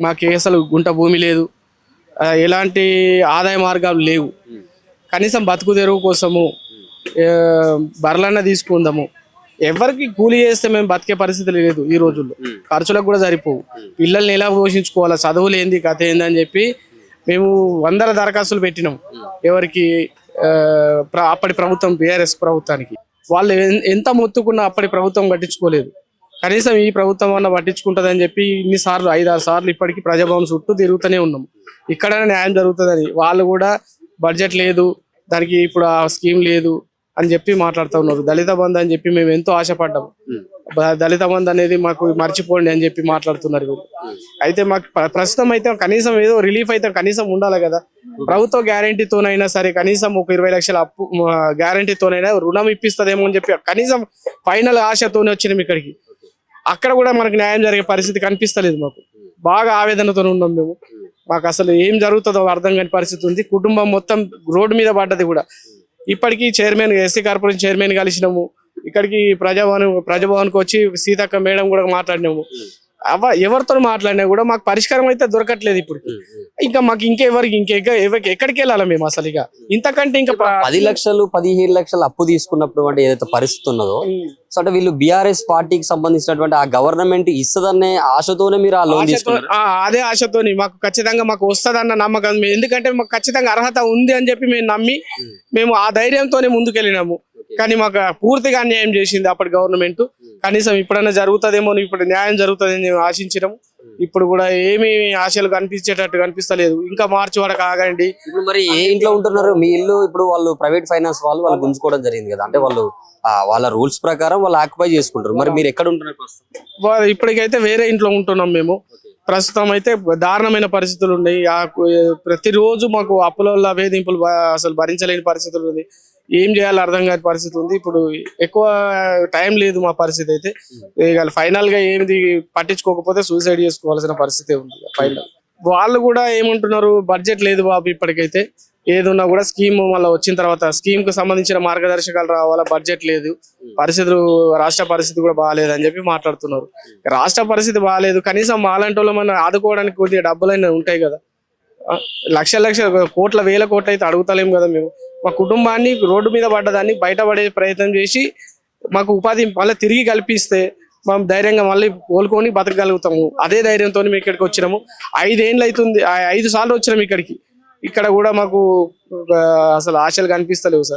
మాకు అసలు గుంట భూమి లేదు, ఎలాంటి ఆదాయ మార్గాలు లేవు. కనీసం బతుకు తెరువు కోసము బర్లన్న తీసుకుందాము. ఎవరికి కూలి చేస్తే మేము బతికే పరిస్థితి లేదు ఈ రోజుల్లో. ఖర్చులకు కూడా సరిపోవు. పిల్లల్ని ఎలా పోషించుకోవాలా, చదువులు ఏంది కథ ఏంది అని చెప్పి మేము వందల దరఖాస్తులు పెట్టినాం. ఎవరికి అప్పటి ప్రభుత్వం బీఆర్ఎస్ ప్రభుత్వానికి. వాళ్ళు ఎంత మొత్తుకున్నా అప్పటి ప్రభుత్వం పట్టించుకోలేదు. కనీసం ఈ ప్రభుత్వం అన్న పట్టించుకుంటుందని చెప్పి ఇన్నిసార్లు 5-6 సార్లు ఇప్పటికీ ప్రజాభవన్ చుట్టూ తిరుగుతూనే ఉన్నాం. ఇక్కడ న్యాయం జరుగుతుందని. వాళ్ళు కూడా బడ్జెట్ లేదు, దానికి ఇప్పుడు ఆ స్కీమ్ లేదు అని చెప్పి మాట్లాడుతూ ఉన్నారు. దళిత బంధు అని చెప్పి మేము ఎంతో ఆశపడ్డాము. దళిత బంధు అనేది మాకు మర్చిపోండి అని చెప్పి మాట్లాడుతున్నారు వీళ్ళు. అయితే మాకు ప్రస్తుతం అయితే కనీసం ఏదో రిలీఫ్ అయితే కనీసం ఉండాలి కదా. ప్రభుత్వ గ్యారంటీతోనైనా సరే కనీసం ఒక 20 లక్షల అప్పు గ్యారంటీతోనైనా రుణం ఇప్పిస్తుందేమో అని చెప్పి కనీసం ఫైనల్ ఆశతోనే వచ్చినాం ఇక్కడికి. అక్కడ కూడా మనకు న్యాయం జరిగే పరిస్థితి కనిపిస్తలేదు. మాకు బాగా ఆవేదనతో ఉన్నాం మేము. మాకు అసలు ఏం జరుగుతుందో అర్థం కాని పరిస్థితి ఉంది. కుటుంబం మొత్తం రోడ్డు మీద పడ్డది కూడా. ఇప్పటికీ చైర్మన్, ఎస్సీ కార్పొరేషన్ చైర్మన్ కలిసినాము. ఇక్కడికి ప్రజాభవన్కి వచ్చి సీతక్క మేడం కూడా మాట్లాడినాము. ఎవరితో మాట్లాడినా కూడా మాకు పరిష్కారం అయితే దొరకట్లేదు. ఇప్పుడు ఇంకా మాకు ఎక్కడికి వెళ్ళాలి మేము అసలు? ఇక ఇంతకంటే ఇంకా 10 లక్షలు 15 లక్షలు అప్పు తీసుకున్నప్పుడు అంటే ఏదైతే పరిస్థితి ఉన్నదో, సో అంటే వీళ్ళు బీఆర్ఎస్ పార్టీకి సంబంధించినటువంటి ఆ గవర్నమెంట్ ఇస్తుందనే ఆశతోనే మీరు ఆ లోన్ తీసుకున్నారు. అదే ఆశతోని మాకు ఖచ్చితంగా మాకు వస్తుందన్న నమ్మకం. ఎందుకంటే మాకు ఖచ్చితంగా అర్హత ఉంది అని చెప్పి మేము నమ్మి మేము ఆ ధైర్యంతోనే ముందుకెళ్ళినాము. కానీ మాకు పూర్తిగా అన్యాయం చేసింది అప్పటి గవర్నమెంట్. కనీసం ఇప్పుడైనా జరుగుతుందేమో, ఇప్పుడు న్యాయం జరుగుతుందని ఆశించడం. ఇప్పుడు కూడా ఏమి ఆశలు కనిపించేటట్టు కనిపిస్తలేదు. ఇంకా మార్చి వరకు ఆగండి. ఇప్పుడు మరి ఏ ఇంట్లో ఉంటున్నారు? మీ ఇల్లు ఇప్పుడు వాళ్ళు ప్రైవేట్ ఫైనాన్స్ వాళ్ళు గుంజుకోవడం జరిగింది కదా, అంటే వాళ్ళు వాళ్ళ రూల్స్ ప్రకారం వాళ్ళు ఆక్యుపై చేసుకుంటారు. మరి మీరు ఎక్కడ ఉంటున్నారు? ఇప్పటికైతే వేరే ఇంట్లో ఉంటున్నాం మేము. ప్రస్తుతం అయితే దారుణమైన పరిస్థితులు ఉన్నాయి. ప్రతిరోజు మాకు అప్పుల వేధింపులు అసలు భరించలేని పరిస్థితులు ఉంది. ఏం చేయాలో అర్థం కాని పరిస్థితి ఉంది. ఇప్పుడు ఎక్కువ టైం లేదు మా పరిస్థితి అయితే. ఫైనల్ గా ఏమిది పట్టించుకోకపోతే సూసైడ్ చేసుకోవాల్సిన పరిస్థితి ఉంది ఫైనల్. వాళ్ళు కూడా ఏమంటున్నారు, బడ్జెట్ లేదు బాబు ఇప్పటికైతే. ఏదున్నా కూడా స్కీమ్ మళ్ళీ వచ్చిన తర్వాత స్కీమ్ కు సంబంధించిన మార్గదర్శకాలు రావాలా, బడ్జెట్ లేదు, పరిస్థితులు రాష్ట్ర పరిస్థితి కూడా బాగాలేదు అని చెప్పి మాట్లాడుతున్నారు. రాష్ట్ర పరిస్థితి బాగాలేదు, కనీసం మాలాంటి వాళ్ళు మనం ఆదుకోవడానికి కొద్దిగా డబ్బులైనా ఉంటాయి కదా. లక్షల కోట్ల వేల కోట్లు అయితే అడుగుతలేము కదా మేము. మా కుటుంబాన్ని రోడ్డు మీద పడ్డదాన్ని బయటపడే ప్రయత్నం చేసి మాకు ఉపాధి మళ్ళీ తిరిగి కల్పిస్తే మనం ధైర్యంగా మళ్ళీ కోలుకొని బతకగలుగుతాము. అదే ధైర్యంతో మేము ఇక్కడికి వచ్చినాము. 5 ఏళ్ళు అవుతుంది, 5 సార్లు వచ్చినాము ఇక్కడికి. ఇక్కడ కూడా మాకు అసలు ఆశలు కనిపిస్తలేవు సార్.